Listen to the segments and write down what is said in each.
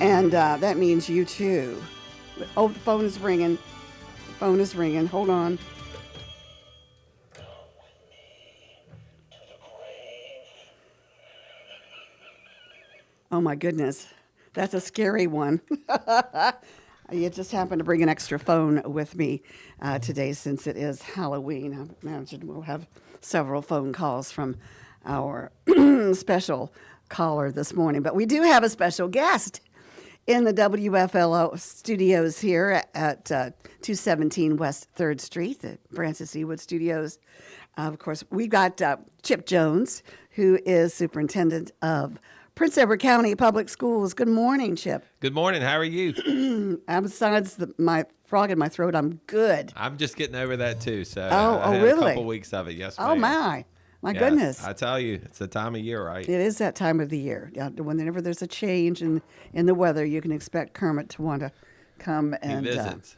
And that means you too. Oh, the phone is ringing. The phone is ringing. Hold on. Oh my goodness. That's a scary one. You just happened to bring an extra phone with me today since it is Halloween. I imagine we'll have several phone calls from our special caller this morning. But we do have a special guest in the WFLO studios here at 217 West 3rd Street, the Francis E. Wood Studios. Of course, we've got Chip Jones, who is superintendent of Prince Edward County Public Schools. Good morning, Chip. Good morning. How are you? Besides my frog in my throat, I'm good. I'm just getting over that too. So I had really? A couple weeks of it. Yes, ma'am. My goodness. I tell you, it's the time of year, right? It is that time of the year. Yeah, whenever there's a change in the weather, you can expect Kermit to want to come and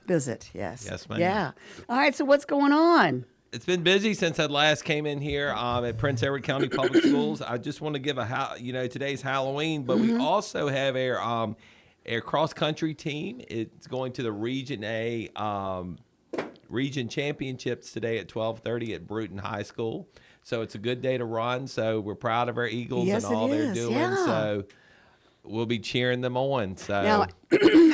visit. Yes. Yes, ma'am. Yeah. All right. So what's going on? It's been busy since I last came in here at Prince Edward County Public Schools. I just want to give today's Halloween, but we also have our cross country team. It's going to the Region A Region Championships today at 12:30 at Bruton High School. So it's a good day to run. So we're proud of our Eagles and all they're doing. Yeah. So we'll be cheering them on. So now,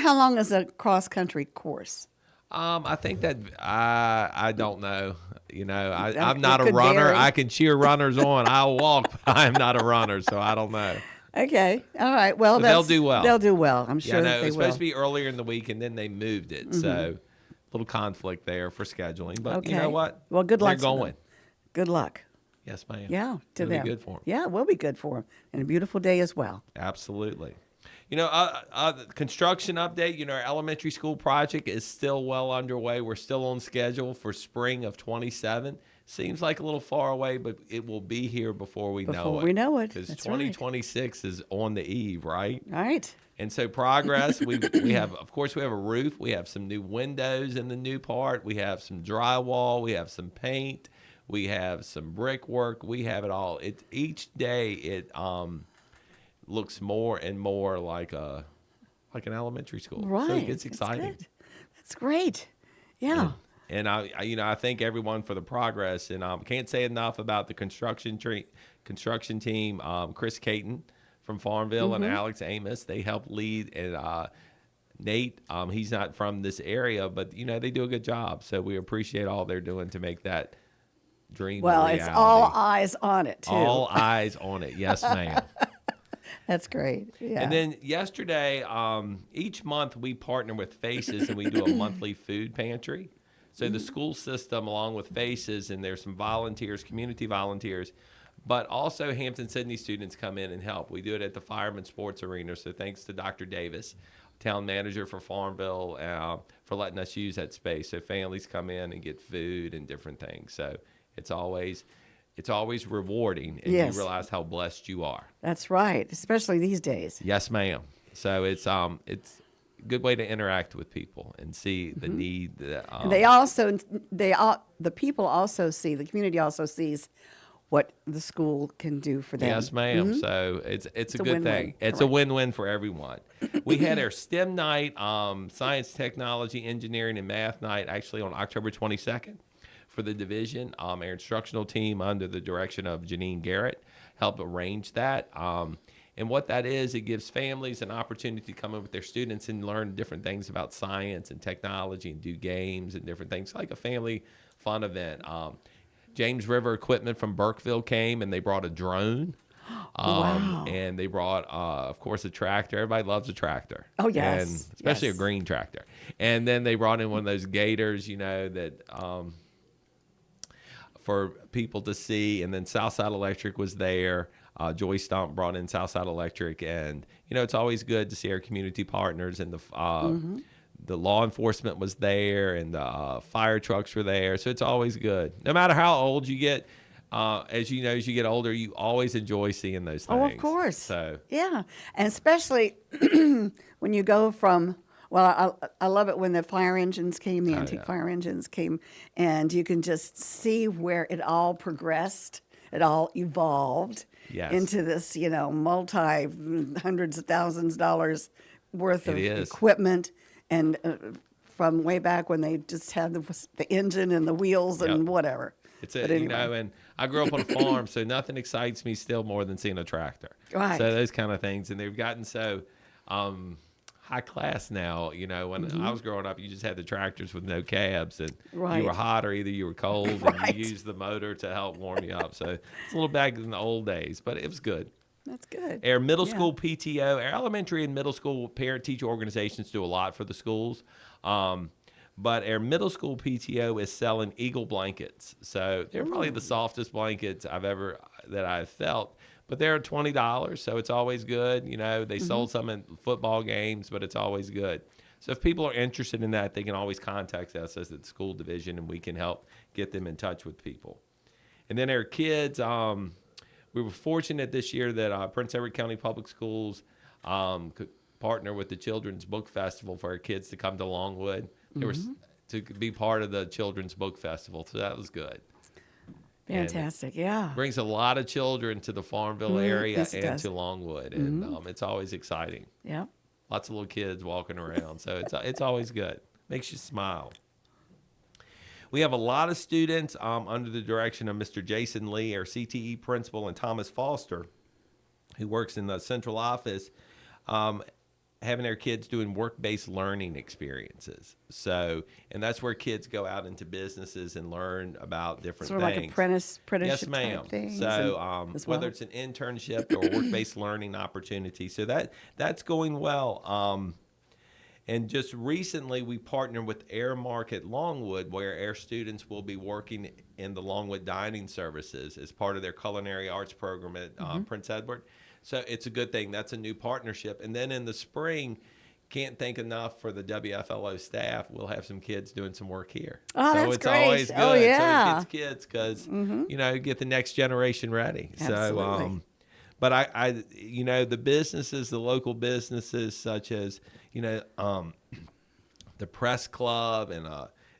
how long is a cross country course? I think that I don't know. I'm not a runner. Vary. I can cheer runners on. I'll walk, but I'm not a runner, so I don't know. Okay. All right. Well, they'll do well. They'll do well. I'm sure they will. It was supposed to be earlier in the week, and then they moved it. So a little conflict there for scheduling. But you know what? Well, good luck. They're going. Good luck. Yes, ma'am. Yeah, to them. It'll be good for them. Yeah, it will be good for them. And a beautiful day as well. Absolutely. Construction update, our elementary school project is still well underway. We're still on schedule for spring of 27. Seems like a little far away, but it will be here before we know it. Before we know it. Because That's 2026 is on the eve, right? Right. And so progress, we have a roof. We have some new windows in the new part. We have some drywall. We have some paint. We have some brickwork. We have it all. Each day it looks more and more like an elementary school. Right. So it gets exciting. That's great. Yeah. And I thank everyone for the progress. And can't say enough about the construction team. Chris Caton from Farmville and Alex Amos, they helped lead. And Nate, he's not from this area, but they do a good job. So we appreciate all they're doing to make that dream a reality. It's all eyes on it too. All eyes on it. Yes, ma'am. That's great. Yeah. And then yesterday, each month we partner with Faces and we do a monthly food pantry. So the school system, along with Faces, and there's some volunteers, community volunteers, but also Hampton-Sydney students come in and help. We do it at the Fireman Sports Arena. So thanks to Dr. Davis, town manager for Farmville, for letting us use that space. So families come in and get food and different things. So it's always rewarding, and you realize how blessed you are. That's right, especially these days. Yes, ma'am. So it's a good way to interact with people and see the need. The people also see, the community also sees what the school can do for them. Yes, ma'am. So it's a good thing. It's a win-win for everyone. We had our STEM night, science, technology, engineering, and math night, actually on October 22nd. For the division. Our instructional team under the direction of Janine Garrett helped arrange that. And what that is, it gives families an opportunity to come in with their students and learn different things about science and technology and do games and different things, like a family fun event. James River Equipment from Burkeville came, and they brought a drone. Wow. And they brought, of course, a tractor. Everybody loves a tractor. Oh, yes. And especially a green tractor. And then they brought in one of those gators, that for people to see. And then Southside Electric was there. Joy Stump brought in Southside Electric. And, it's always good to see our community partners. And the law enforcement was there, and the fire trucks were there. So it's always good. No matter how old you get, as you get older, you always enjoy seeing those things. Oh, of course. So yeah, and especially when you go from, I love it when the fire engines came, the antique fire engines came, and you can just see where it all progressed, it all evolved into this, multi hundreds of thousands of dollars worth of equipment, and from way back when they just had the engine and the wheels and whatever. It's anyway. And I grew up on a farm, so nothing excites me still more than seeing a tractor. Right. So those kind of things, and they've gotten so high class now. When I was growing up, you just had the tractors with no cabs, and you were hot or either you were cold, and you used the motor to help warm you up. So it's a little back in the old days, but it was good. That's good. Our middle school PTO, our elementary and middle school parent-teacher organizations do a lot for the schools. But our middle school PTO is selling Eagle blankets. So they're probably the softest blankets that I've felt. But they're $20, so it's always good. They sold some in football games, but it's always good. So if people are interested in that, they can always contact us as the school division, and we can help get them in touch with people. And then our kids, we were fortunate this year that Prince Edward County Public Schools could partner with the Children's Book Festival for our kids to come to Longwood. They were to be part of the Children's Book Festival, so that was good. Fantastic, Brings a lot of children to the Farmville area and to Longwood, and it's always exciting. Yeah. Lots of little kids walking around, so it's always good. Makes you smile. We have a lot of students under the direction of Mr. Jason Lee, our CTE principal, and Thomas Foster, who works in the central office, having our kids doing work-based learning experiences. So, and that's where kids go out into businesses and learn about different things. Sort of like apprenticeship yes, ma'am. things. So whether it's an internship or work-based learning opportunity. So that's going well. And just recently, we partnered with Air Market Longwood, where our students will be working in the Longwood dining services as part of their culinary arts program at Prince Edward. So it's a good thing. That's a new partnership. And then in the spring, can't thank enough for the WFLO staff. We'll have some kids doing some work here. Oh, so that's it's great. always good. Oh, yeah. So it gets kids because, get the next generation ready. Absolutely. So, but I the businesses, the local businesses such as, the press club and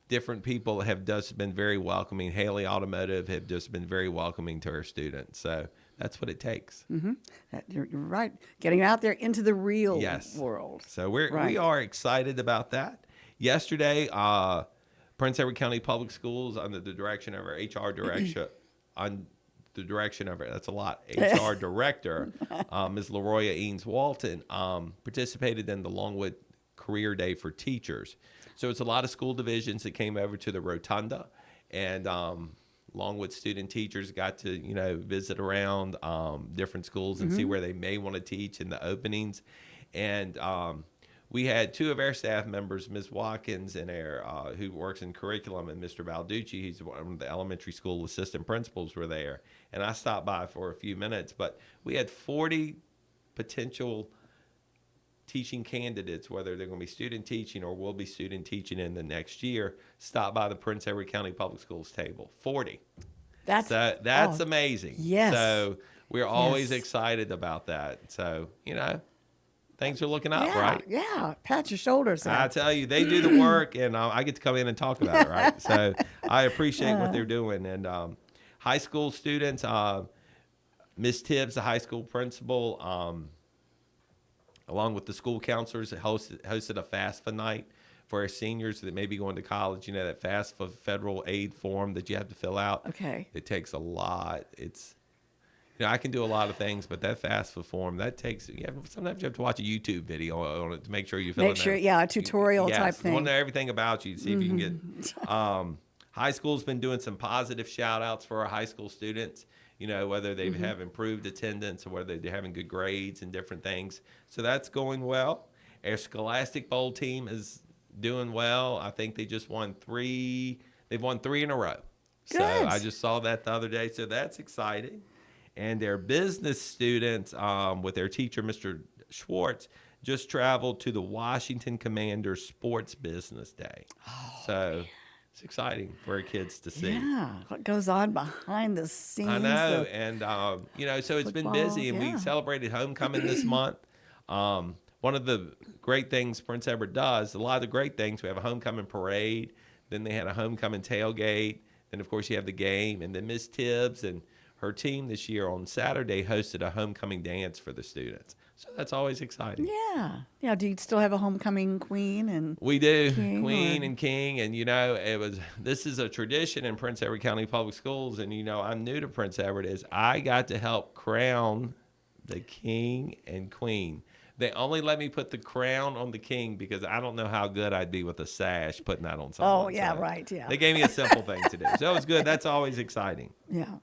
different people have just been very welcoming. Haley Automotive have just been very welcoming to our students. So that's what it takes. You're right. Getting out there into the real world. So we are excited about that. Yesterday, Prince Edward County Public Schools, under the direction of our HR director, that's a lot, HR director, Ms. LaRoya Eanes Walton, participated in the Longwood Career Day for Teachers. So it's a lot of school divisions that came over to the Rotunda, and Longwood student teachers got to, visit around different schools and see where they may want to teach in the openings. And we had two of our staff members, Ms. Watkins and our who works in curriculum, and Mr. Balducci, he's one of the elementary school assistant principals, were there. And I stopped by for a few minutes, but we had 40 potential teaching candidates, whether they're going to be student teaching or will be student teaching in the next year, stop by the Prince Edward County Public Schools table. 40. That's amazing. Yes. So we're always excited about that. So, things are looking up, right? Yeah. Pat your shoulders out. I tell you, they do the work, and I get to come in and talk about it, right? So I appreciate what they're doing. And high school students, Miss Tibbs, the high school principal, along with the school counselors, hosted a FAFSA night for our seniors that may be going to college. That FAFSA federal aid form that you have to fill out. Okay. It takes a lot. It's, I can do a lot of things, but that FAFSA form, that takes, sometimes you have to watch a YouTube video on it to make sure you fill it out. A tutorial type thing. You want to know everything about you to see if you can get. High school's been doing some positive shout outs for our high school students. Whether they have improved attendance or whether they're having good grades and different things. So that's going well. Our Scholastic Bowl team is doing well. I think they just won 3. They've won 3 in a row. Good. So I just saw that the other day. So that's exciting. And their business students, with their teacher, Mr. Schwartz, just traveled to the Washington Commanders Sports Business Day. So it's exciting for our kids to see. Yeah, what goes on behind the scenes. I know, and so it's been busy, and we celebrated homecoming this month. One of the great things Prince Edward does, a lot of the great things, we have a homecoming parade, then they had a homecoming tailgate, then of course you have the game, and then Miss Tibbs and her team this year on Saturday hosted a homecoming dance for the students. So that's always exciting. Yeah. Yeah. Do you still have a homecoming queen and we do king, queen and king, and this is a tradition in Prince Edward County Public Schools, and I'm new to Prince Edward. Is I got to help crown the king and queen. They only let me put the crown on the king because I don't know how good I'd be with a sash putting that on someone. Oh yeah, so right. Yeah. They gave me a simple thing to do, so it was good. That's always exciting. Yeah.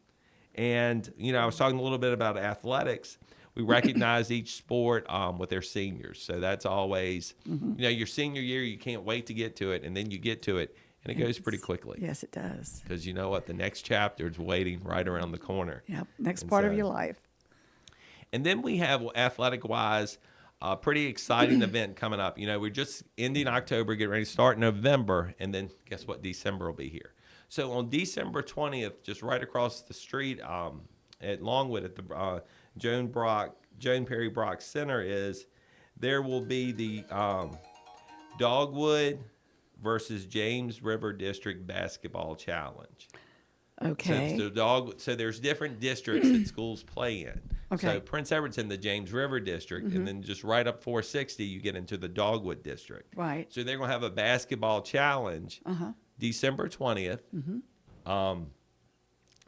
And I was talking a little bit about athletics. We recognize each sport with their seniors. So that's always, your senior year, you can't wait to get to it. And then you get to it, and it goes pretty quickly. Yes, it does. Because you know what? The next chapter is waiting right around the corner. Yep, next part of your life. And then we have, athletic-wise, a pretty exciting event coming up. We're just ending October, getting ready to start November, and then guess what? December will be here. So on December 20th, just right across the street at Longwood at the Joan Perry Brock Center there will be the Dogwood versus James River District Basketball Challenge. Okay. So there's different districts that schools play in. Okay. So Prince Edward's in the James River District, and then just right up 460, you get into the Dogwood District. Right. So they're going to have a basketball challenge December 20th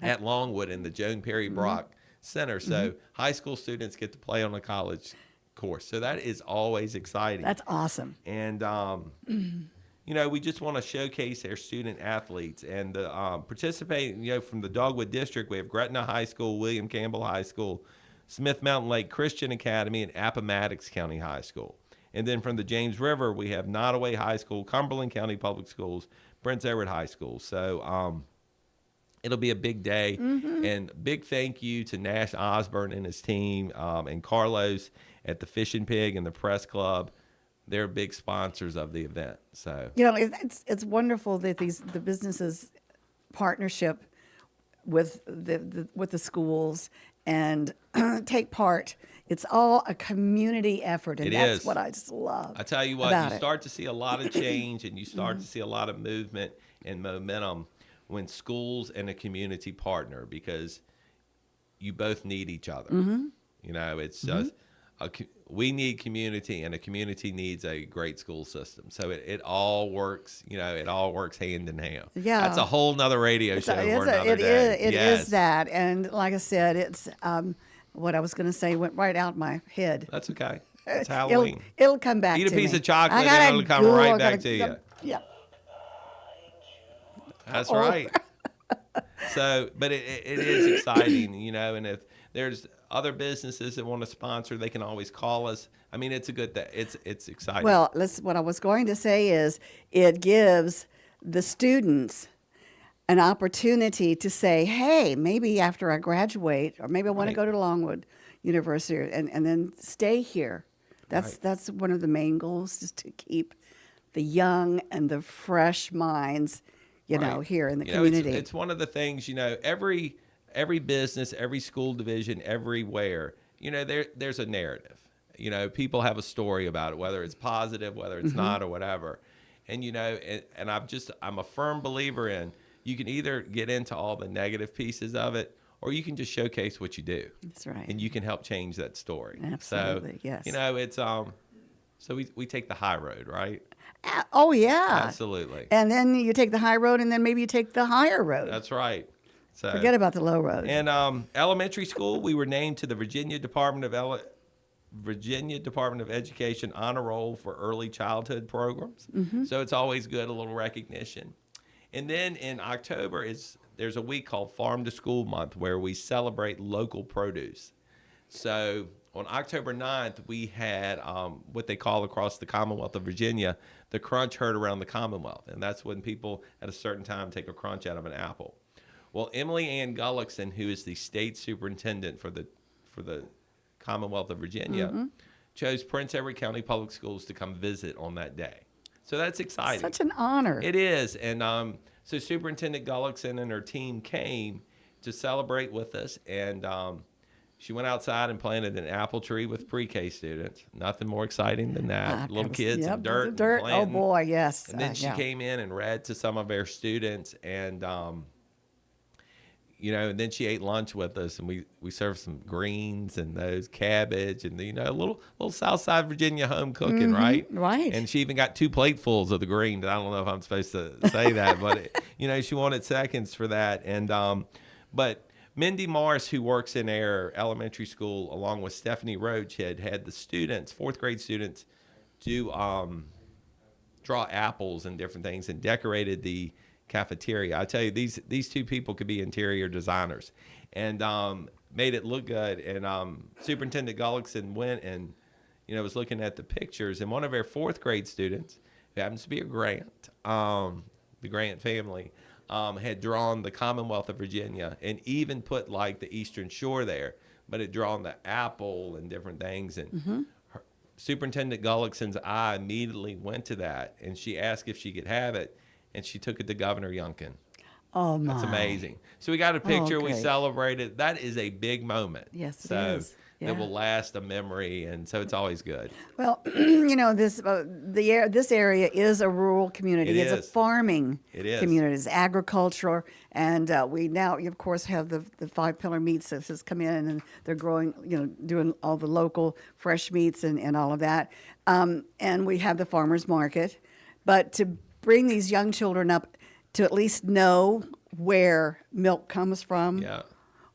at Longwood in the Joan Perry Brock Center. So high school students get to play on a college course. So that is always exciting. That's awesome. And, we just want to showcase our student athletes. And participating, from the Dogwood District, we have Gretna High School, William Campbell High School, Smith Mountain Lake Christian Academy, and Appomattox County High School. And then from the James River, we have Nottoway High School, Cumberland County Public Schools, Prince Edward High School. So it'll be a big day. And big thank you to Nash Osborne and his team and Carlos at the Fish and Pig and the Press Club. They're big sponsors of the event. So it's wonderful that the businesses partnership with the schools and take part. It's all a community effort, and that's what I just love. I tell you what, you start to see a lot of change, and you start to see a lot of movement and momentum when schools and a community partner, because you both need each other. It's just we need community, and a community needs a great school system. So it all works. It all works hand in hand. Yeah, that's a whole nother radio show for another day. It is that, and like I said, it's what I was going to say went right out my head. That's okay. It's Halloween. It'll come back. Eat a to piece me. of chocolate, and it'll come right back to you. Yeah. That's right. So, but it is exciting, and if there's other businesses that want to sponsor, they can always call us. I mean, it's a good thing. It's exciting. Well, what I was going to say is it gives the students an opportunity to say, hey, maybe after I graduate, or maybe I want to go to Longwood University and then stay here. That's one of the main goals, is to keep the young and the fresh minds, here in the community. It's one of the things, every business, every school division, everywhere, there's a narrative. People have a story about it, whether it's positive, whether it's not, or whatever. And, and I'm a firm believer in, you can either get into all the negative pieces of it, or you can just showcase what you do. That's right. And you can help change that story. Absolutely, so, yes. It's, so we take the high road, right? Oh, yeah. Absolutely. And then you take the high road, and then maybe you take the higher road. That's right. So, forget about the low road. And elementary school, we were named to the Virginia Department of Education honor roll for early childhood programs. So it's always good, a little recognition. And then in October, there's a week called Farm to School Month, where we celebrate local produce. So on October 9th, we had what they call across the Commonwealth of Virginia, the crunch heard around the Commonwealth. And that's when people at a certain time take a crunch out of an apple. Well, Emily Ann Gullickson, who is the state superintendent for the Commonwealth of Virginia, chose Prince Edward County Public Schools to come visit on that day. So that's exciting. Such an honor. It is. And so Superintendent Gullickson and her team came to celebrate with us, and she went outside and planted an apple tree with pre-K students. Nothing more exciting than that. Little kids in dirt. And oh, boy, yes. And then she came in and read to some of our students, and and then she ate lunch with us, and we served some greens and those cabbage and a little Southside Virginia home cooking, right? Right. And she even got 2 platefuls of the greens. I don't know if I'm supposed to say that, but she wanted seconds for that. And but Mindy Morris, who works in our elementary school, along with Stephanie Roach, had the students, 4th grade students, do draw apples and different things and decorated the cafeteria. I tell you, these 2 people could be interior designers, and made it look good. And Superintendent Gullickson went and was looking at the pictures, and one of our 4th grade students, who happens to be a Grant, the Grant family, had drawn the Commonwealth of Virginia and even put like the Eastern Shore there, but had drawn the apple and different things. And Superintendent Gullickson's eye immediately went to that, and she asked if she could have it, and she took it to Governor Youngkin. Oh, my. That's amazing. So we got a picture. We great. celebrated. That is a big moment. Yes, it is. That will last a memory, and so it's always good. Well, this area is a rural community. It's a farming community. It's agriculture, and we now, of course, have the 5 pillar meats that has come in, and they're growing, doing all the local fresh meats and all of that. And we have the farmers market, but to bring these young children up to at least know where milk comes from. Yeah.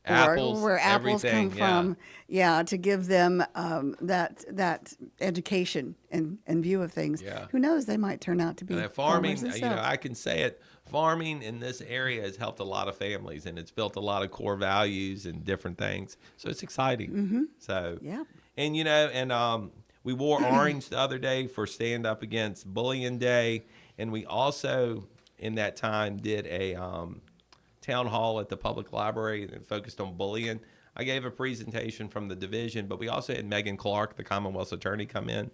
Where apples come from, to give them that education and view of things. Yeah. Who knows? They might turn out to be farming. farmers themselves. I can say it. Farming in this area has helped a lot of families, and it's built a lot of core values and different things. So it's exciting. So and we wore orange the other day for Stand Up Against Bullying Day, and we also in that time did a town hall at the public library that focused on bullying. I gave a presentation from the division, but we also had Megan Clark, the Commonwealth's attorney, come in.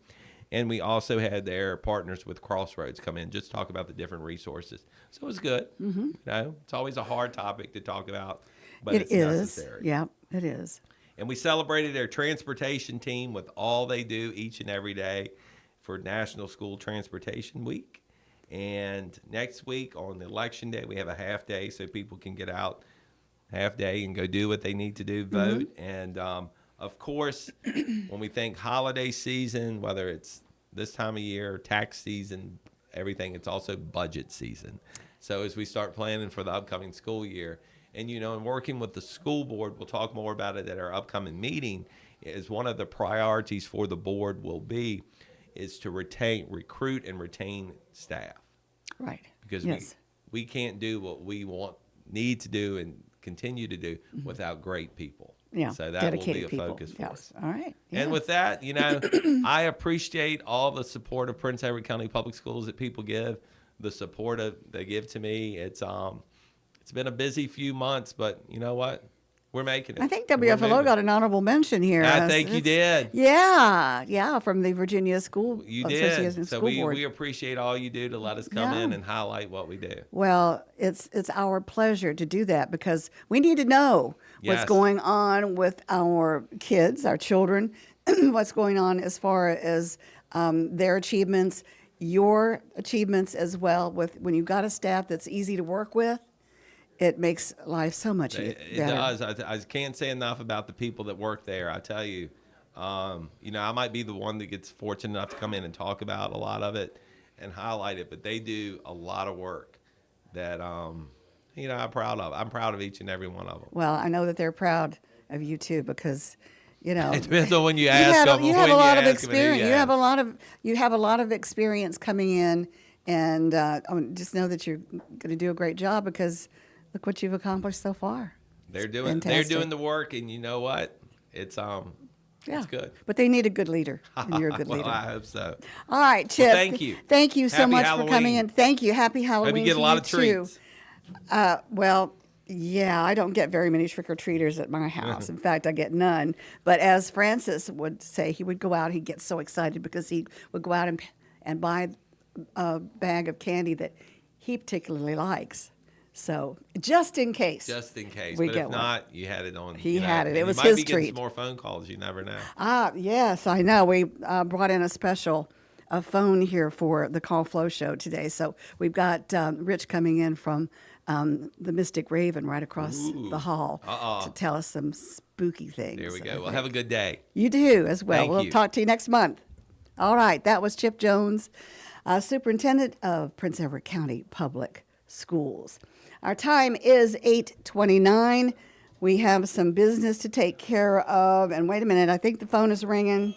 And we also had their partners with Crossroads come in, just talk about the different resources. So it was good. It's always a hard topic to talk about, but it's necessary. Yeah, it is. And we celebrated their transportation team with all they do each and every day for National School Transportation Week. And next week on Election Day, we have a half day so people can get out half day and go do what they need to do, vote. And, of course, when we think holiday season, whether it's this time of year, tax season, everything, it's also budget season. So as we start planning for the upcoming school year, and, and working with the school board, we'll talk more about it at our upcoming meeting, is one of the priorities for the board will be is to recruit and retain staff. Right. Because we can't do what we need to do and continue to do without great people. Yeah. So that will be a focus for us. All right. And with that, I appreciate all the support of Prince Edward County Public Schools that people give, the support they give to me. It's been a busy few months, but you know what? We're making it. I think WFLO got an honorable mention here. I think you did. Yeah, from the Virginia School Association. So we appreciate all you do to let us come in and highlight what we do. Well, it's our pleasure to do that because we need to know what's going on with our kids, our children, what's going on as far as their achievements, your achievements as well. When you've got a staff that's easy to work with, it makes life so much better. It does. I can't say enough about the people that work there. I tell you, I might be the one that gets fortunate enough to come in and talk about a lot of it and highlight it, but they do a lot of work that, I'm proud of. I'm proud of each and every one of them. Well, I know that they're proud of you too because, it depends on when you ask them. You have a lot of experience. You have a lot of experience coming in, and just know that you're going to do a great job because. Look what you've accomplished so far. They're doing the work, and you know what? It's good. But they need a good leader, and you're a good leader. I hope so. All right, Chip. Well, thank you. Thank you so Happy much Halloween. for coming in. Thank you. Happy Halloween. Hope you get a lot of treats. I don't get very many trick-or-treaters at my house. In fact, I get none. But as Francis would say, he would go out. He'd get so excited because he would go out and buy a bag of candy that he particularly likes. So just in case. Just in case. But if not, you had it on. He had it. It was his treat. You might be treat. getting some more phone calls. You never know. Yes, I know. We brought in a special a phone here for the Call Flow show today. So we've got Rich coming in from the Mystik Raven right across the hall to tell us some spooky things. There we go. Well, have a good day. You do as well. Thank We'll you. talk to you next month. All right. That was Chip Jones, Superintendent of Prince Edward County Public Schools. Our time is 8:29. We have some business to take care of. And wait a minute, I think the phone is ringing.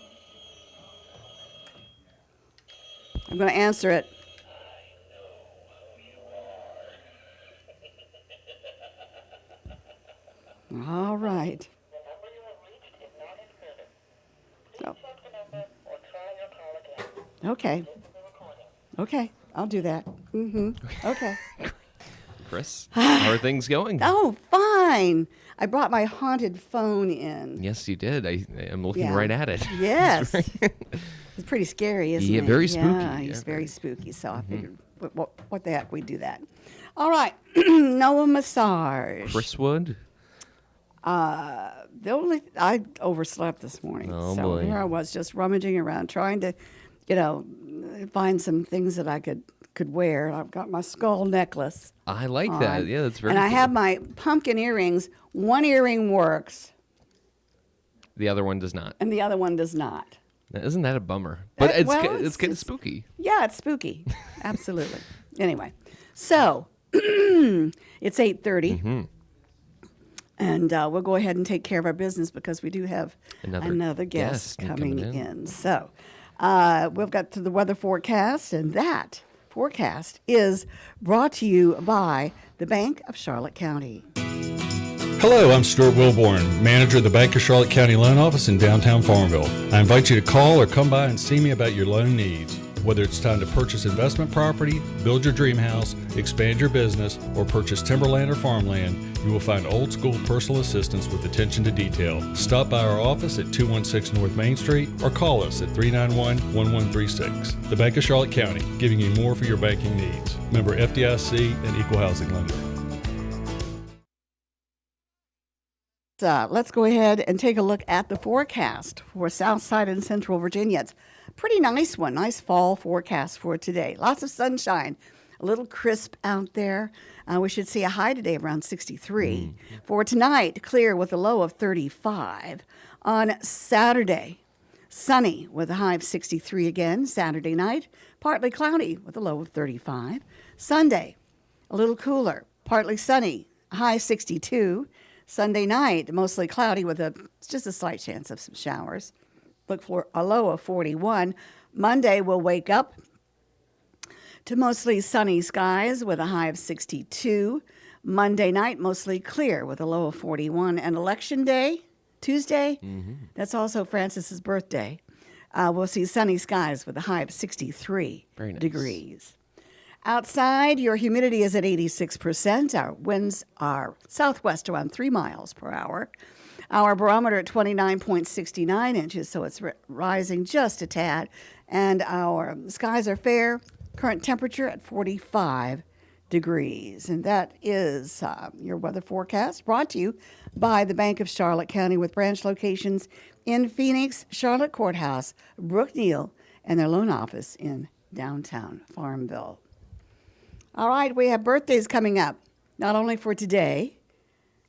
I'm going to answer it. All right. Oh. Okay. Okay, I'll do that. Okay. Chris, how are things going? Oh, fine. I brought my haunted phone in. Yes, you did. I'm looking right at it. Yes. It's pretty scary, isn't it? Yeah, very spooky. Yeah, he's very spooky. So I figured, what the heck, we do that. All right, Noah Messarge. Chris Wood? I overslept this morning. Oh, so boy. Here I was just rummaging around, trying to, find some things that I could wear. I've got my skull necklace. I like that. Yeah, that's very And I cool. have my pumpkin earrings. One earring works, The other one does not. and the other one does not. Now, isn't that a bummer? But it's it's kind of spooky. Yeah, it's spooky. Absolutely. Anyway, so it's 8:30. And we'll go ahead and take care of our business because we do have another guest coming in. So we've got to the weather forecast, and that forecast is brought to you by the Bank of Charlotte County. Hello, I'm Stuart Wilborn, manager of the Bank of Charlotte County Loan Office in downtown Farmville. I invite you to call or come by and see me about your loan needs. Whether it's time to purchase investment property, build your dream house, expand your business, or purchase timberland or farmland, you will find old school personal assistance with attention to detail. Stop by our office at 216 North Main Street or call us at 391-1136. The Bank of Charlotte County, giving you more for your banking needs. Member FDIC and Equal Housing Lender. Let's go ahead and take a look at the forecast for Southside and Central Virginia. It's a pretty nice one, nice fall forecast for today. Lots of sunshine, a little crisp out there. We should see a high today of around 63. For tonight, clear with a low of 35. On Saturday, sunny with a high of 63 again. Saturday night, partly cloudy with a low of 35. Sunday, a little cooler, partly sunny, high 62. Sunday night, mostly cloudy with just a slight chance of some showers. Look for a low of 41. Monday, we'll wake up to mostly sunny skies with a high of 62. Monday night, mostly clear with a low of 41. And Election Day, Tuesday, that's also Francis's birthday. We'll see sunny skies with a high of 63 degrees. Outside, your humidity is at 86%. Our winds are southwest around 3 miles per hour. Our barometer at 29.69 inches, so it's rising just a tad. And our skies are fair. Current temperature at 45 degrees. And that is your weather forecast brought to you by the Bank of Charlotte County with branch locations in Phoenix, Charlotte Courthouse, Brookneal, and their loan office in downtown Farmville. All right, we have birthdays coming up, not only for today,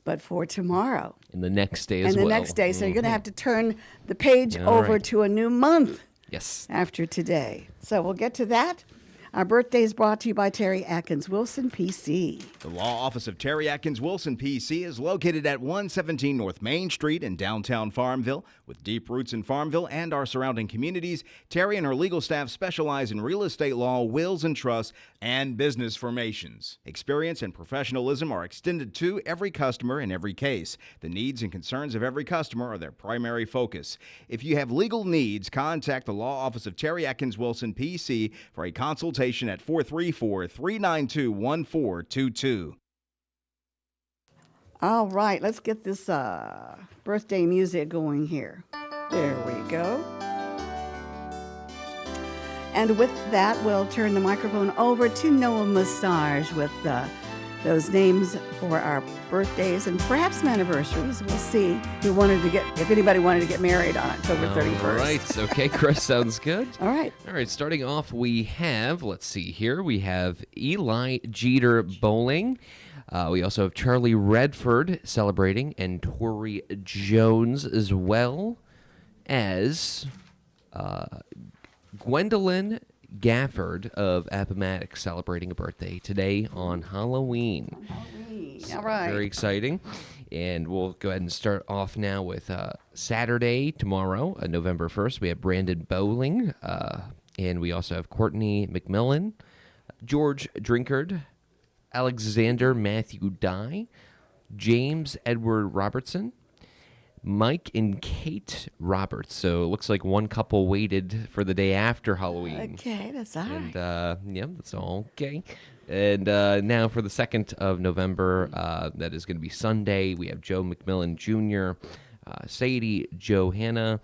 but for tomorrow. And the next day as well. And the next day, so you're going to have to turn the page over to a new month. Yes. After today. So we'll get to that. Our birthday is brought to you by Terry Atkins Wilson, PC. The law office of Terry Atkins Wilson, PC, is located at 117 North Main Street in downtown Farmville. With deep roots in Farmville and our surrounding communities, Terry and her legal staff specialize in real estate law, wills and trusts, and business formations. Experience and professionalism are extended to every customer in every case. The needs and concerns of every customer are their primary focus. If you have legal needs, contact the law office of Terry Atkins Wilson, PC, for a consultation at 434-392-1422. All right, let's get this birthday music going here. There we go. And with that, we'll turn the microphone over to Noah Messarge with those names for our birthdays and perhaps some anniversaries. We'll see if anybody wanted to get married on October 31st. All right. Okay, Chris, sounds good. All right. All right, starting off, we have Eli Jeter Bowling. We also have Charlie Redford celebrating, and Tori Jones, as well as Gwendolyn Gafford of Appomattox celebrating a birthday today on Halloween. All right. Very exciting. And we'll go ahead and start off now with Saturday, tomorrow, November 1st. We have Brandon Bowling, and we also have Courtney McMillan, George Drinkard, Alexander Matthew Dye, James Edward Robertson, Mike and Kate Roberts. So it looks like one couple waited for the day after Halloween. Okay, that's all right. And, that's all okay. And now for the 2nd of November, that is going to be Sunday, we have Joe McMillan Jr., Sadie Johanna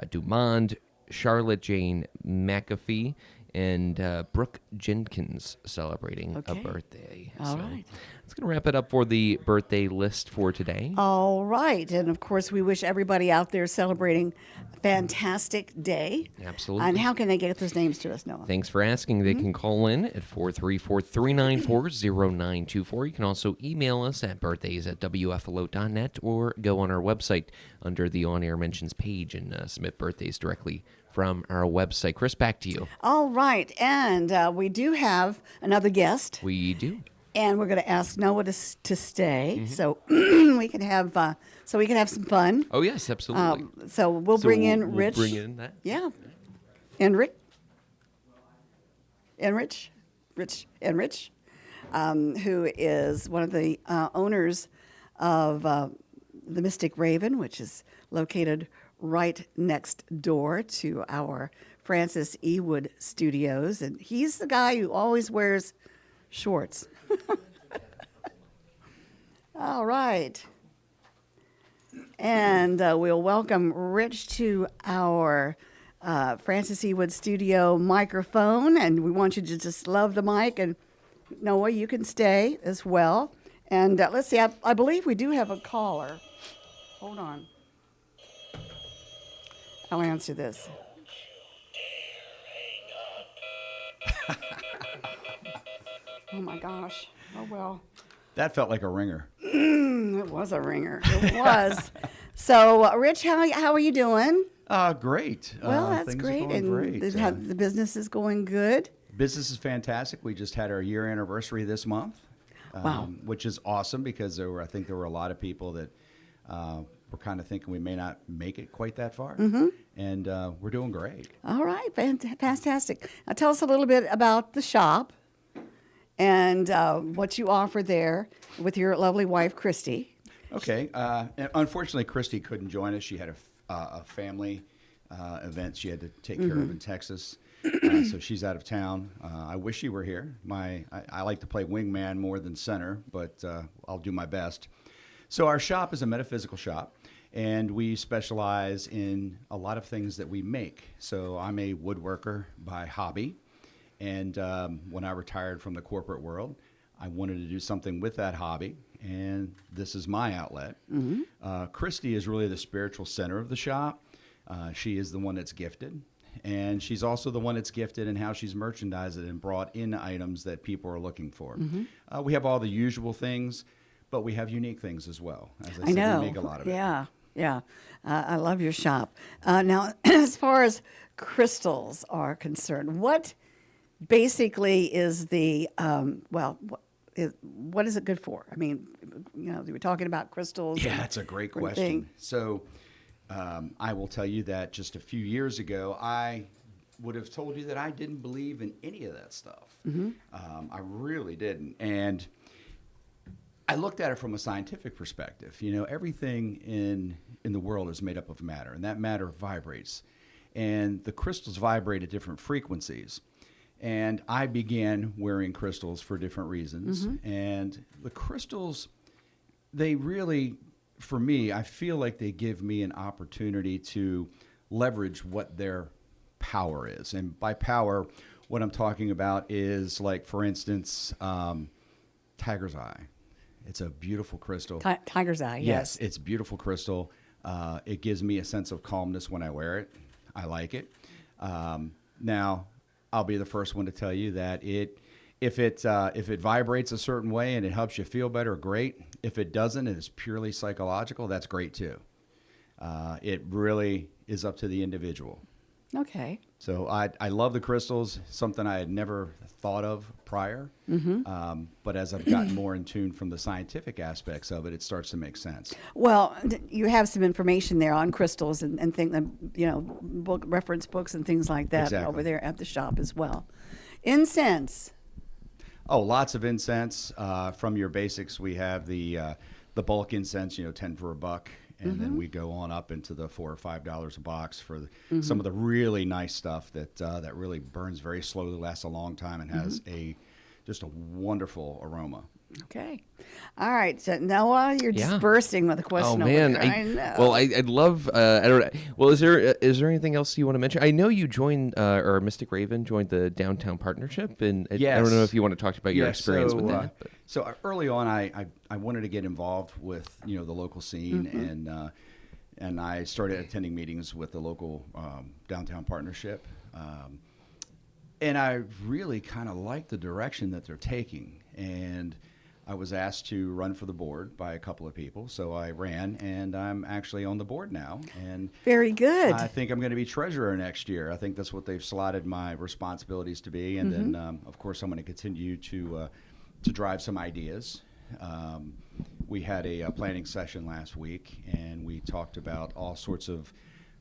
Dumond, Charlotte Jane McAfee, and Brooke Jenkins celebrating a birthday. All right. That's going to wrap it up for the birthday list for today. All right. And, of course, we wish everybody out there celebrating a fantastic day. Absolutely. And how can they get those names to us, Noah? Thanks for asking. They can call in at 434-394-0924. You can also email us at birthdays@wflo.net or go on our website under the On-Air Mentions page and submit birthdays directly from our website. Chris, back to you. All right. And we do have another guest. We do. And we're going to ask Noah to stay, so we can have some fun. Oh yes, absolutely. So we'll bring in Rich. We'll bring in that. Yeah, Enrich, who is one of the owners of the Mystik Raven, which is located right next door to our Francis E. Wood Studios, and he's the guy who always wears shorts. All right. And we'll welcome Rich to our Francis E. Wood Studio microphone. And we want you to just love the mic. And Noah, you can stay as well. And let's see, I believe we do have a caller. Hold on. I'll answer this. Oh, my gosh. Oh, well. That felt like a ringer. It was a ringer. It was. So, Rich, how are you doing? Great. Well, that's things great. Are going great. The business is going good? Business is fantastic. We just had our year anniversary this month. Wow. Which is awesome because I think there were a lot of people that were kind of thinking we may not make it quite that far. Mm-hmm. And we're doing great. All right. Fantastic. Now, tell us a little bit about the shop and what you offer there with your lovely wife, Christy. Okay. Unfortunately, Christy couldn't join us. She had a family event she had to take care of in Texas. So she's out of town. I wish she were here. I like to play wingman more than center, but I'll do my best. So our shop is a metaphysical shop, and we specialize in a lot of things that we make. So I'm a woodworker by hobby, and when I retired from the corporate world, I wanted to do something with that hobby, and this is my outlet. Mm-hmm. Christy is really the spiritual center of the shop. She is the one that's gifted. And she's also the one that's gifted in how she's merchandised it and brought in items that people are looking for. Mm-hmm. We have all the usual things, but we have unique things as well. As I said, we make a lot of it. Yeah. I love your shop. Now, as far as crystals are concerned, what basically is the, what is it good for? I mean, you were talking about crystals. Yeah, that's a great question. So I will tell you that just a few years ago, I would have told you that I didn't believe in any of that stuff. Mm-hmm. I really didn't. And I looked at it from a scientific perspective. Everything in the world is made up of matter, and that matter vibrates. And the crystals vibrate at different frequencies. And I began wearing crystals for different reasons. Mm-hmm. And the crystals, they really, for me, I feel like they give me an opportunity to leverage what their power is. And by power, what I'm talking about is, like, for instance, Tiger's Eye. It's a beautiful crystal. Tiger's Eye, yes. It's beautiful crystal. It gives me a sense of calmness when I wear it. I like it. Now, I'll be the first one to tell you that if it vibrates a certain way and it helps you feel better, great. If it doesn't and it's purely psychological, that's great too. It really is up to the individual. Okay. So I love the crystals, something I had never thought of prior. But as I've gotten more in tune from the scientific aspects of it, it starts to make sense. Well, you have some information there on crystals and reference books and things like that over there at the shop as well. Incense. Oh, lots of incense. From your basics, we have the bulk incense, 10 for $1. And then we go on up into the $4 or $5 a box for some of the really nice stuff that really burns very slowly, lasts a long time, and has just a wonderful aroma. Okay. All right. So Noah, you're just bursting with a question. Oh man, I know. Well, I'd love. I don't. Well, is there anything else you want to mention? I know you joined, or Mystik Raven joined the downtown partnership, and I don't know if you want to talk about your experience with that. So early on, I wanted to get involved with the local scene, and I started attending meetings with the local downtown partnership. And I really kind of like the direction that they're taking. And I was asked to run for the board by a couple of people. So I ran, and I'm actually on the board now. And very good. I think I'm going to be treasurer next year. I think that's what they've slotted my responsibilities to be. And then, of course, I'm going to continue to drive some ideas. We had a planning session last week, and we talked about all sorts of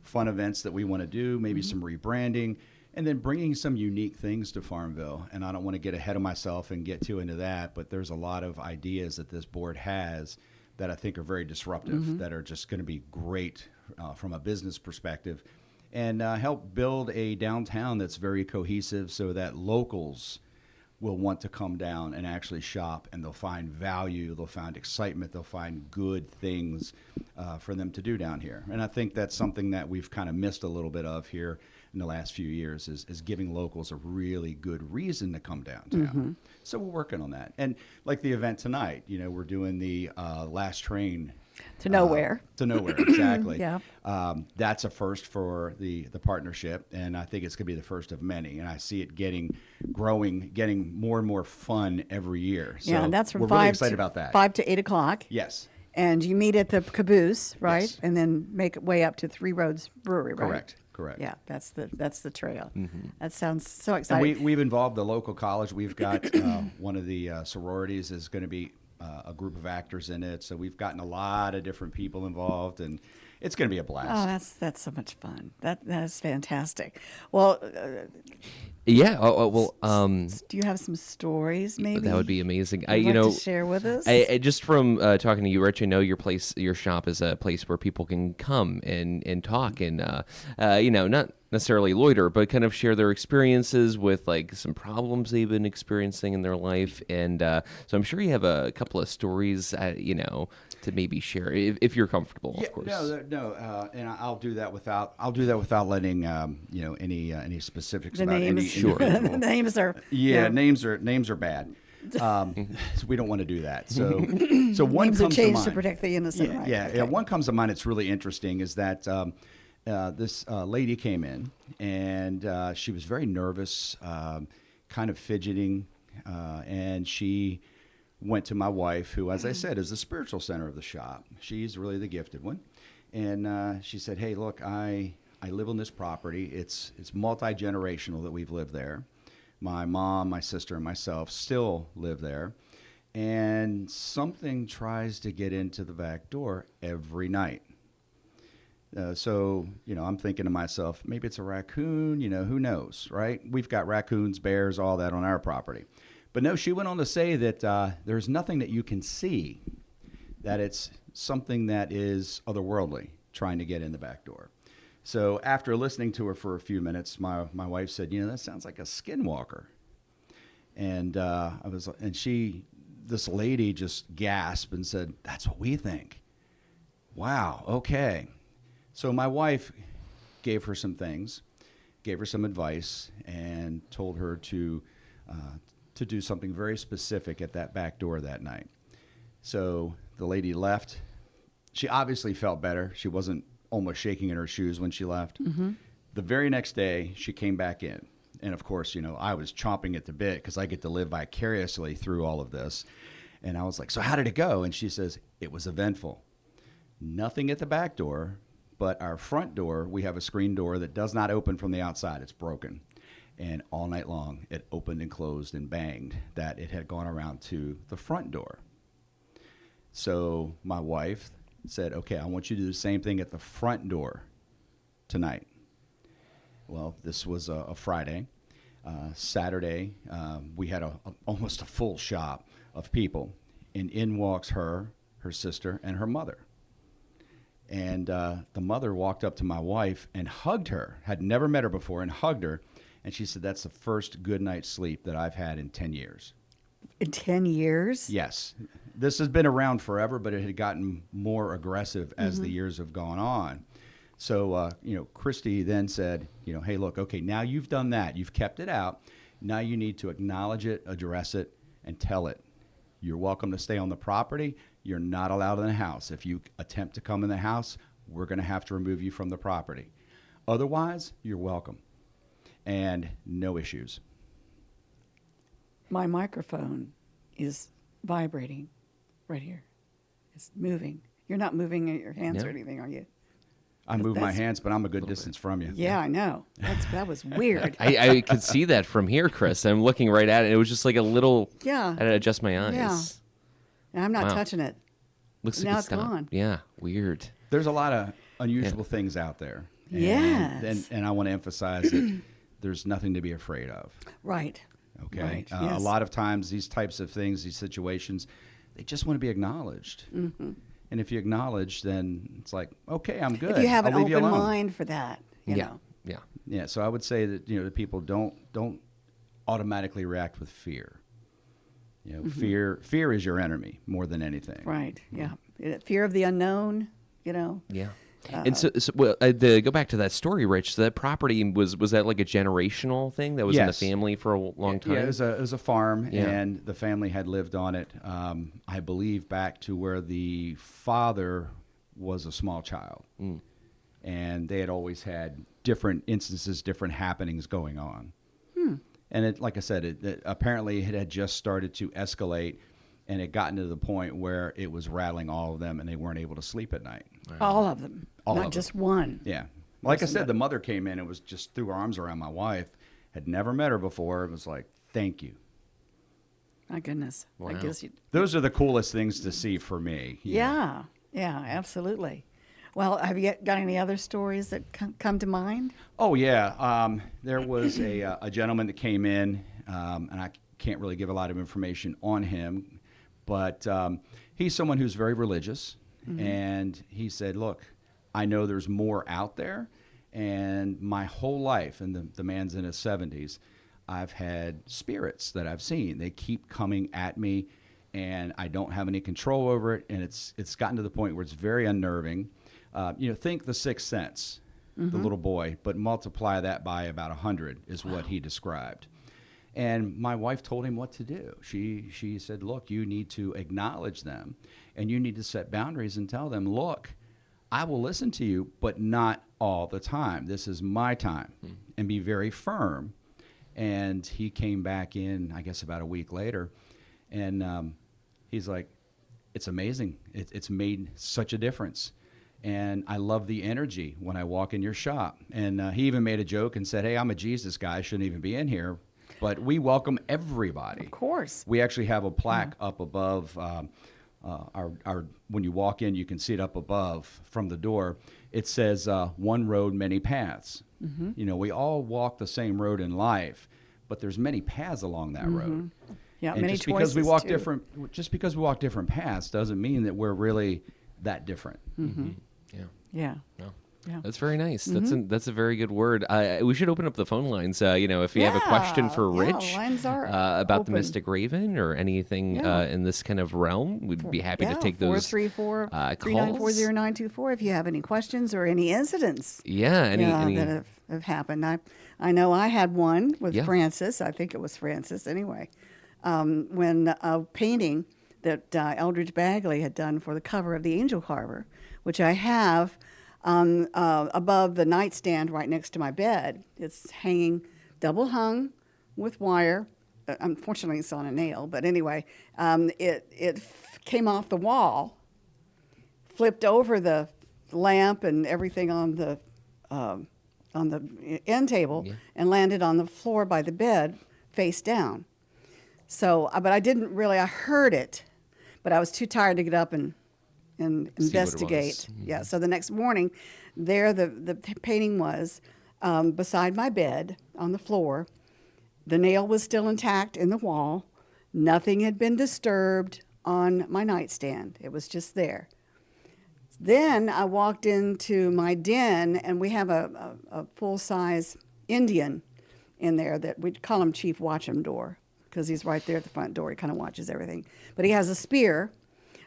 fun events that we want to do, maybe some rebranding, and then bringing some unique things to Farmville. And I don't want to get ahead of myself and get too into that, but there's a lot of ideas that this board has that I think are very disruptive, that are just going to be great from a business perspective, and help build a downtown that's very cohesive so that locals will want to come down and actually shop, and they'll find value, they'll find excitement, they'll find good things for them to do down here. And I think that's something that we've kind of missed a little bit of here in the last few years, is giving locals a really good reason to come downtown. So we're working on that. And like the event tonight, we're doing the last train to nowhere. To nowhere, exactly. Yeah. That's a first for the partnership, and I think it's going to be the first of many. And I see it growing, getting more and more fun every year. So and that's from we're 5 really excited about that. 5 to 8 o'clock. Yes. And you meet at the Caboose, right? Yes. And then make it way up to Three Roads Brewery, right? Correct. Yeah, that's the trail. That sounds so exciting. And we've involved the local college. We've got one of the sororities is going to be a group of actors in it. So we've gotten a lot of different people involved, and it's going to be a blast. Oh, that's so much fun. That is fantastic. Well, yeah. do you have some stories? Maybe that would be amazing. To share with us. I just from talking to you, Rich, I know your shop is a place where people can come and talk and not necessarily loiter, but kind of share their experiences with like some problems they've been experiencing in their life. And so I'm sure you have a couple of stories, to maybe share if you're comfortable. Yeah, of course. No, and I'll do that without letting any specifics about any Sure. individual. Names are names are bad. So we don't want to do that. So one names comes are changed to mind. To protect the innocent. Yeah, right? yeah, Okay. yeah. One comes to mind. It's really interesting. Is that this lady came in, and she was very nervous, kind of fidgeting, and she went to my wife, who, as I said, is the spiritual center of the shop. She's really the gifted one. And she said, hey, look, I live on this property. It's multi-generational that we've lived there. My mom, my sister, and myself still live there. And something tries to get into the back door every night. So, I'm thinking to myself, maybe it's a raccoon, who knows, right? We've got raccoons, bears, all that on our property. But no, she went on to say that there's nothing that you can see, that it's something that is otherworldly trying to get in the back door. So after listening to her for a few minutes, my wife said, that sounds like a skinwalker. And this lady just gasped and said, that's what we think. Wow, okay. So my wife gave her some things, gave her some advice, and told her to to do something very specific at that back door that night. So the lady left. She obviously felt better. She wasn't almost shaking in her shoes when she left. Mm-hmm. The very next day, she came back in. And of course, I was chomping at the bit because I get to live vicariously through all of this. And I was like, so how did it go? And she says, it was eventful. Nothing at the back door, but our front door, we have a screen door that does not open from the outside. It's broken. And all night long, it opened and closed and banged that it had gone around to the front door. So my wife said, okay, I want you to do the same thing at the front door tonight. Well, this was a Friday. Saturday, we had almost a full shop of people. And in walks her sister, and her mother. And the mother walked up to my wife and hugged her, had never met her before, and hugged her. And she said, that's the first good night's sleep that I've had in 10 years. In 10 years? Yes. This has been around forever, but it had gotten more aggressive as the years have gone on. So, Christy then said, hey, look, okay, now you've done that. You've kept it out. Now you need to acknowledge it, address it, and tell it. You're welcome to stay on the property. You're not allowed in the house. If you attempt to come in the house, we're going to have to remove you from the property. Otherwise, you're welcome. And no issues. My microphone is vibrating right here. It's moving. You're not moving your hands or anything, are you? I move my hands, but I'm a good distance from you. Yeah, I know. That was weird. I could see that from here, Chris. I'm looking right at it. It was just like a little. Yeah. I had to adjust my eyes. Yeah. And I'm not touching it. Looks now like it's gone. Yeah, weird. There's a lot of unusual things out there. Yes. And I want to emphasize that there's nothing to be afraid of. Right. Okay. Right. A lot of times these types of things, these situations, they just want to be acknowledged. Mm-hmm. And if you acknowledge, then it's like, okay, I'm good. If you have I'll an leave you open alone. mind for that, you know. Yeah. Yeah. So I would say that the people don't automatically react with fear. Fear is your enemy more than anything. Right. Yeah. Fear of the unknown. Yeah. And so to go back to that story, Rich, so that property was that like a generational thing that was in the family for a long time? Yeah, it was a farm, and the family had lived on it, I believe, back to where the father was a small child. Mm. And they had always had different instances, different happenings going on. And like I said, it apparently it had just started to escalate, and it gotten to the point where it was rattling all of them, and they weren't able to sleep at night. All of them, not just one. Yeah. Like I said, the mother came in and was just threw her arms around my wife, had never met her before. It was like, thank you. My goodness. Wow. I guess Those are the coolest things to see for me. Yeah, absolutely. Well, have you got any other stories that come to mind? Oh, yeah. There was a gentleman that came in, and I can't really give a lot of information on him, but he's someone who's very religious. Mm-hmm. And he said, look, I know there's more out there, and my whole life, and the man's in his 70s, I've had spirits that I've seen. They keep coming at me, and I don't have any control over it, and it's gotten to the point where it's very unnerving. Think The Sixth Sense, the little boy, but multiply that by about 100 is what he described. And my wife told him what to do. She said, look, you need to acknowledge them, and you need to set boundaries and tell them, look, I will listen to you, but not all the time. This is my time, and be very firm. And he came back in, I guess, about a week later, and he's like, it's amazing. It's made such a difference. And I love the energy when I walk in your shop. And he even made a joke and said, hey, I'm a Jesus guy. I shouldn't even be in here. But we welcome everybody. Of course. We actually have a plaque up above our when you walk in, you can see it up above from the door. It says, one road, many paths. Mm-hmm. We all walk the same road in life, but there's many paths along that road. Yeah, and many just choices because we walk too. just because we walk different paths doesn't mean that we're really that different. Mm-hmm. Yeah. No. Yeah. That's very nice. That's a very good word. We should open up the phone lines. If you have a question for Rich lines are about open. the Mystik Raven or anything in this kind of realm, we'd be happy to take those 434-394-0924 if you have any questions or any incidents. Yeah, any that have happened. I know I had one with Yeah. Francis. I think it was Francis anyway. when a painting that Eldridge Bagley had done for the cover of the Angel Carver, which I have above the nightstand right next to my bed. It's hanging double hung with wire. Unfortunately, it's on a nail, but anyway, it came off the wall, flipped over the lamp and everything on the end table, and landed on the floor by the bed, face down. So, but I didn't really. I heard it, but I was too tired to get up and investigate. Yeah. So the next morning, there the painting was beside my bed on the floor. The nail was still intact in the wall. Nothing had been disturbed on my nightstand. It was just there. Then I walked into my den, and we have a full-size Indian in there that we call him Chief Watch'em-Door, because he's right there at the front door. He kind of watches everything. But he has a spear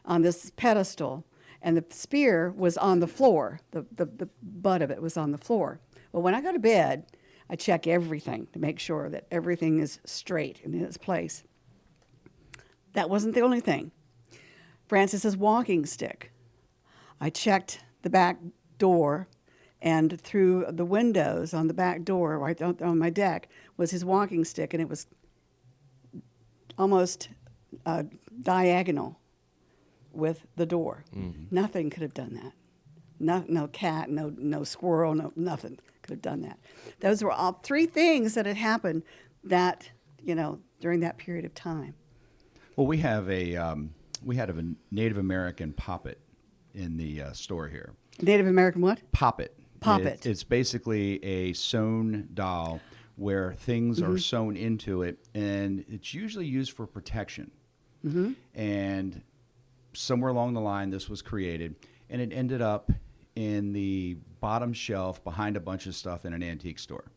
on this pedestal, and the spear was on the floor. The butt of it was on the floor. Well, when I go to bed, I check everything to make sure that everything is straight and in its place. That wasn't the only thing. Francis's walking stick. I checked the back door, and through the windows on the back door, right on my deck, was his walking stick, and it was almost diagonal with the door. Mm-hmm. Nothing could have done that. No cat, no squirrel, nothing could have done that. Those were all three things that had happened that, during that period of time. Well, we had a Native American poppet in the store here. Native American what? Poppet. Poppet. It's basically a sewn doll where things are sewn into it, and it's usually used for protection. Mm-hmm. And somewhere along the line, this was created, and it ended up in the bottom shelf behind a bunch of stuff in an antique store.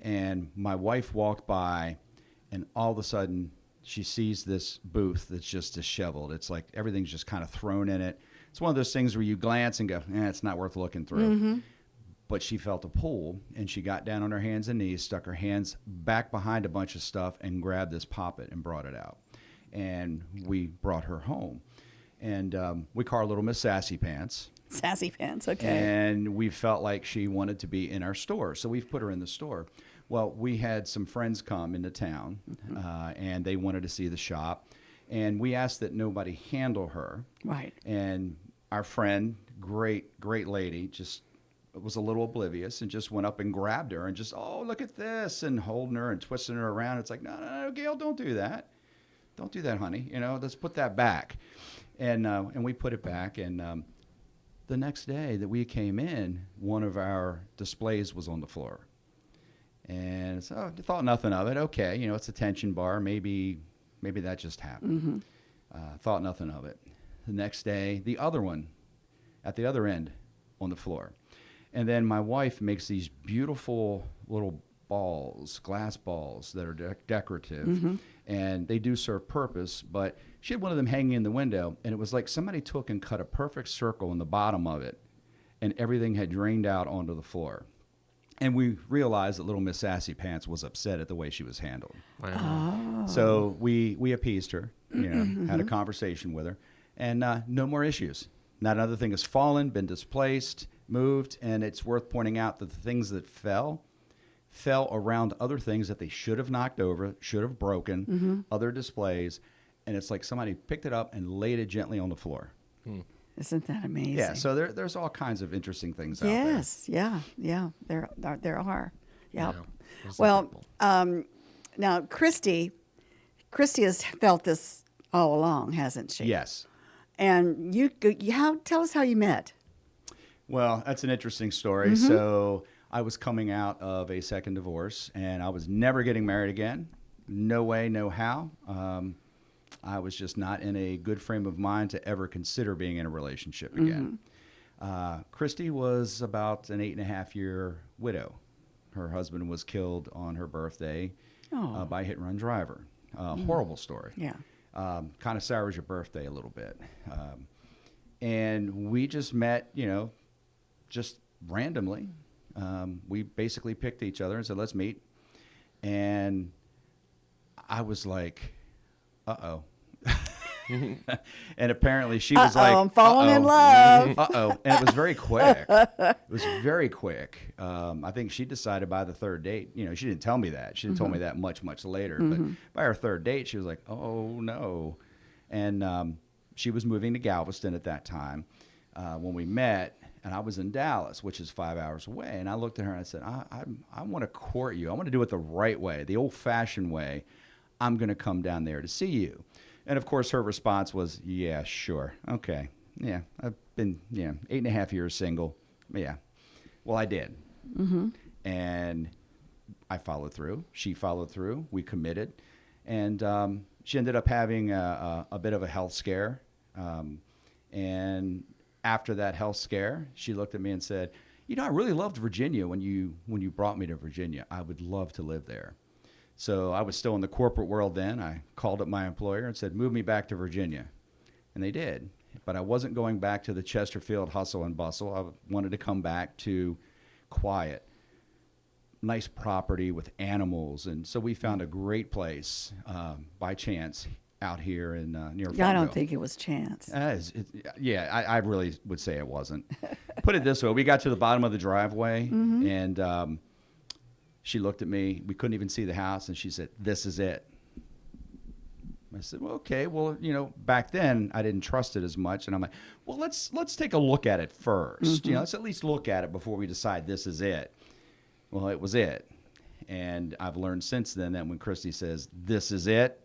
And my wife walked by, and all of a sudden, she sees this booth that's just disheveled. It's like everything's just kind of thrown in it. It's one of those things where you glance and go, it's not worth looking through. Mm-hmm. But she felt a pull, and she got down on her hands and knees, stuck her hands back behind a bunch of stuff, and grabbed this poppet and brought it out. And we brought her home. And we call her Little Miss Sassy Pants. Sassy Pants, okay. And we felt like she wanted to be in our store, so we've put her in the store. Well, we had some friends come into town, and they wanted to see the shop. And we asked that nobody handle her. Right. And our friend, great lady, just was a little oblivious and just went up and grabbed her and just, look at this, and holding her and twisting her around. It's like, no, Gail, don't do that. Don't do that, honey. Let's put that back. And we put it back. And the next day that we came in, one of our displays was on the floor. And so I thought nothing of it. Okay, it's a tension bar. Maybe that just happened. Mm-hmm. Thought nothing of it. The next day, the other one at the other end on the floor. And then my wife makes these beautiful little balls, glass balls that are decorative. Mm-hmm. And they do serve purpose, but she had one of them hanging in the window, and it was like somebody took and cut a perfect circle in the bottom of it, and everything had drained out onto the floor. And we realized that Little Miss Sassy Pants was upset at the way she was handled. Wow. Oh. So we appeased her, had a conversation with her, and no more issues. Not another thing has fallen, been displaced, moved, and it's worth pointing out that the things that fell around other things that they should have knocked over, should have broken, other displays, and it's like somebody picked it up and laid it gently on the floor. Isn't that amazing? Yeah, so there's all kinds of interesting things out there. Yes, yeah, there are. Yeah. Well, now Christy has felt this all along, hasn't she? Yes. And tell us how you met. Well, that's an interesting story. Mm-hmm. So I was coming out of a second divorce, and I was never getting married again. No way, no how. I was just not in a good frame of mind to ever consider being in a relationship again. Mm-hmm. Christy was about an 8.5-year widow. Her husband was killed on her birthday by a hit-and-run driver. Horrible story. Yeah. Kind of sours your birthday a little bit. And we just met, just randomly. We basically picked each other and said, let's meet. And I was like, uh-oh. And apparently she was like, I'm falling in love. Uh-oh. And it was very quick. It was very quick. I think she decided by the third date, she didn't tell me that. She didn't tell me that much, much later. But by her third date, she was like, oh, no. And she was moving to Galveston at that time when we met. And I was in Dallas, which is 5 hours away. And I looked at her and I said, I want to court you. I want to do it the right way, the old-fashioned way. I'm going to come down there to see you. And, of course, her response was, yeah, sure. Okay. Yeah, I've been, 8.5 years single. Yeah. Well, I did. And I followed through. She followed through. We committed. And she ended up having a bit of a health scare. And after that health scare, she looked at me and said, I really loved Virginia when you brought me to Virginia. I would love to live there. So I was still in the corporate world then. I called up my employer and said, move me back to Virginia. And they did. But I wasn't going back to the Chesterfield hustle and bustle. I wanted to come back to quiet, nice property with animals. And so we found a great place by chance out here in near Farmville. I don't think it was chance. I really would say it wasn't. Put it this way. We got to the bottom of the driveway, and she looked at me. We couldn't even see the house, and she said, this is it. I said, well, okay. Well, back then I didn't trust it as much, and I'm like, well, let's take a look at it first. Let's at least look at it before we decide this is it. Well, it was it. And I've learned since then that when Christy says, this is it,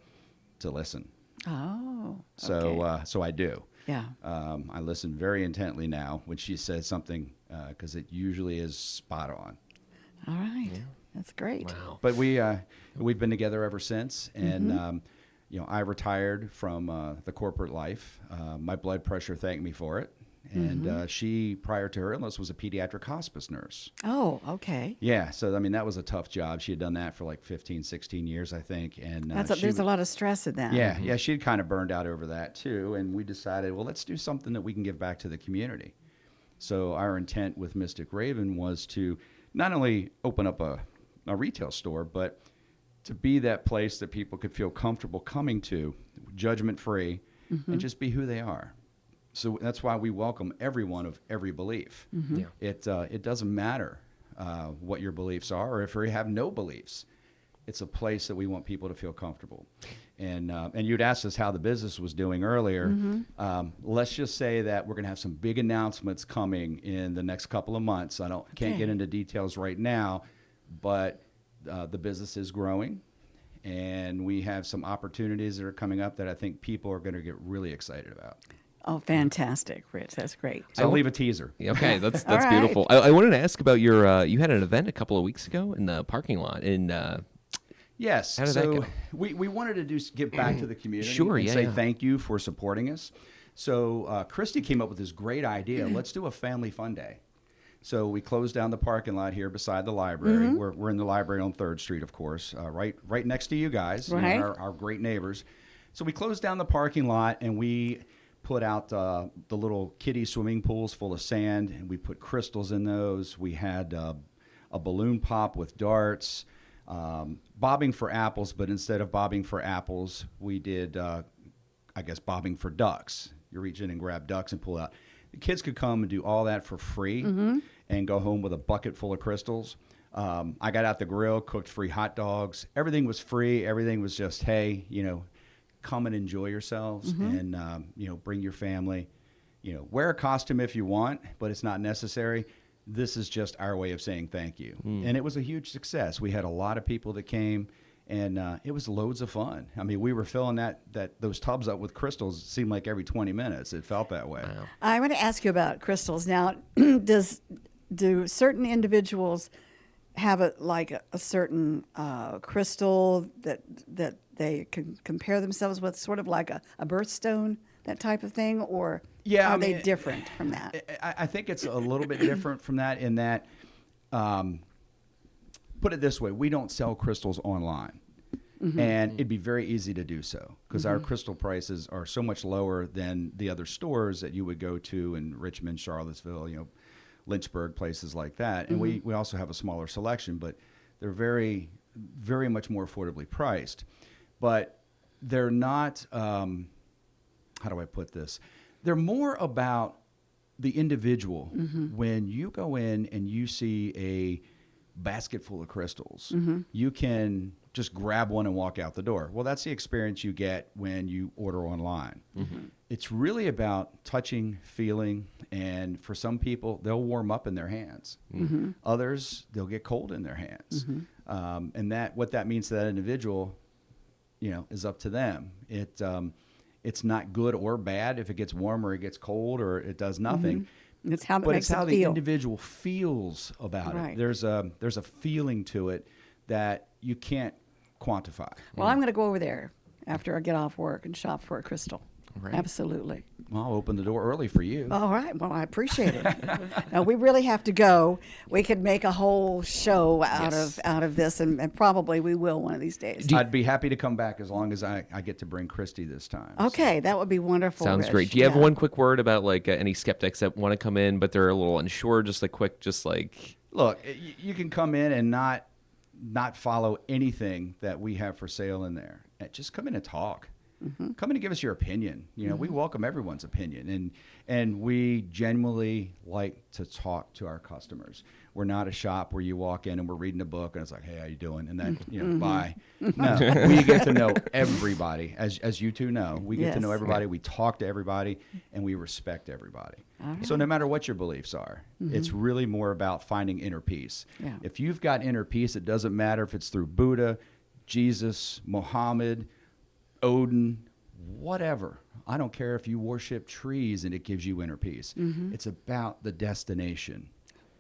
to listen. Oh, so okay. So I do. Yeah. I listen very intently now when she says something because it usually is spot on. All right. Yeah. That's great. Wow. But we've been together ever since, and I retired from the corporate life. My blood pressure thanked me for it, and she, prior to her illness, was a pediatric hospice nurse. Oh, okay. Yeah, so that was a tough job. She had done that for like 15, 16 years, I think, and there's a lot of stress in that. Yeah, she'd kind of burned out over that too, and we decided, well, let's do something that we can give back to the community. So our intent with Mystik Raven was to not only open up a retail store, but to be that place that people could feel comfortable coming to, judgment-free, and just be who they are. So that's why we welcome everyone of every belief. Yeah. It doesn't matter what your beliefs are, or if you have no beliefs. It's a place that we want people to feel comfortable. And you'd asked us how the business was doing earlier. Let's just say that we're going to have some big announcements coming in the next couple of months. Can't get into details right now, but the business is growing, and we have some opportunities that are coming up that I think people are going to get really excited about. Oh, fantastic, Rich. That's great. So I'll leave a teaser. Okay, that's right. beautiful. I wanted to ask about your, you had an event a couple of weeks ago in the parking lot in Yes. How did that go? We wanted to give back to the community and say thank you for supporting us. So Christy came up with this great idea. Let's do a family fun day. So we closed down the parking lot here beside the library. We're in the library on 3rd Street, of course, right next to you guys, right. Our great neighbors. So we closed down the parking lot, and we put out the little kiddie swimming pools full of sand, and we put crystals in those. We had a balloon pop with darts, bobbing for apples, but instead of bobbing for apples, we did, bobbing for ducks. You reach in and grab ducks and pull out. The kids could come and do all that for free and go home with a bucket full of crystals. I got out the grill, cooked free hot dogs. Everything was free. Everything was just, hey, come and enjoy yourselves and, bring your family. Wear a costume if you want, but it's not necessary. This is just our way of saying thank you. And it was a huge success. We had a lot of people that came, and it was loads of fun. I mean, we were filling those tubs up with crystals. It seemed like every 20 minutes. It felt that way. Wow. I want to ask you about crystals. Now, do certain individuals have a certain crystal that they can compare themselves with, sort of like a birthstone, that type of thing, or are they different from that? I think it's a little bit different from that in that, put it this way, we don't sell crystals online. And it'd be very easy to do so because our crystal prices are so much lower than the other stores that you would go to in Richmond, Charlottesville, Lynchburg, places like that. And we also have a smaller selection, but they're very, very much more affordably priced. but they're not, how do I put this? They're more about the individual. When you go in and you see a basket full of crystals, you can just grab one and walk out the door. Well, that's the experience you get when you order online. It's really about touching, feeling, and for some people, they'll warm up in their hands. Others, they'll get cold in their hands. And what that means to that individual, is up to them. It's not good or bad if it gets warm or it gets cold or it does nothing. It's how but makes it's how it the feel. individual feels about Right. it. There's a feeling to it that you can't quantify. Well, I'm going to go over there after I get off work and shop for a crystal. Right. Absolutely. Well, I'll open the door early for you. All right. Well, I appreciate it. Now, we really have to go. We could make a whole show out of this, and probably we will one of these days. I'd be happy to come back as long as I get to bring Christy this time. Okay, that would be wonderful. Sounds Rich. great. Do you have Yeah. one quick word about any skeptics that want to come in, but they're a little unsure? Just a quick, Look, you can come in and not follow anything that we have for sale in there. Just come in and talk. Come in and give us your opinion. We welcome everyone's opinion, and we genuinely like to talk to our customers. We're not a shop where you walk in and we're reading a book and it's like, hey, how you doing? And then bye. No, we get to know everybody, as you two know. We get to know Yes. everybody. We talk to everybody, and we respect everybody. So no matter what your beliefs are, it's really more about finding inner peace. Yeah. If you've got inner peace, it doesn't matter if it's through Buddha, Jesus, Muhammad, Odin, whatever. I don't care if you worship trees and it gives you inner peace. It's about the destination,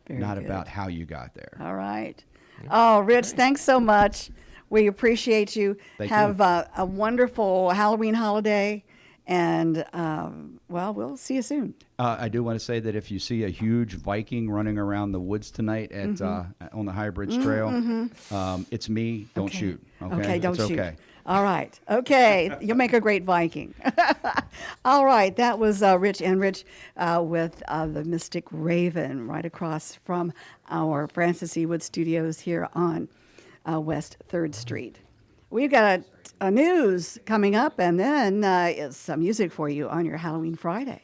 Very not good. about how you got there. All right. Oh, Rich, thanks so much. We appreciate you. Thank Have you. A wonderful Halloween holiday, and we'll see you soon. I do want to say that if you see a huge Viking running around the woods tonight at on the High Bridge Trail, it's me. Don't Okay. shoot. Okay, Okay, don't it's shoot. Okay. All right. Okay. You'll make a great Viking. All right. That was Rich Enrich with the Mystik Raven right across from our Francis E. Wood Studios here on West 3rd Street. We've got a news coming up, and then some music for you on your Halloween Friday.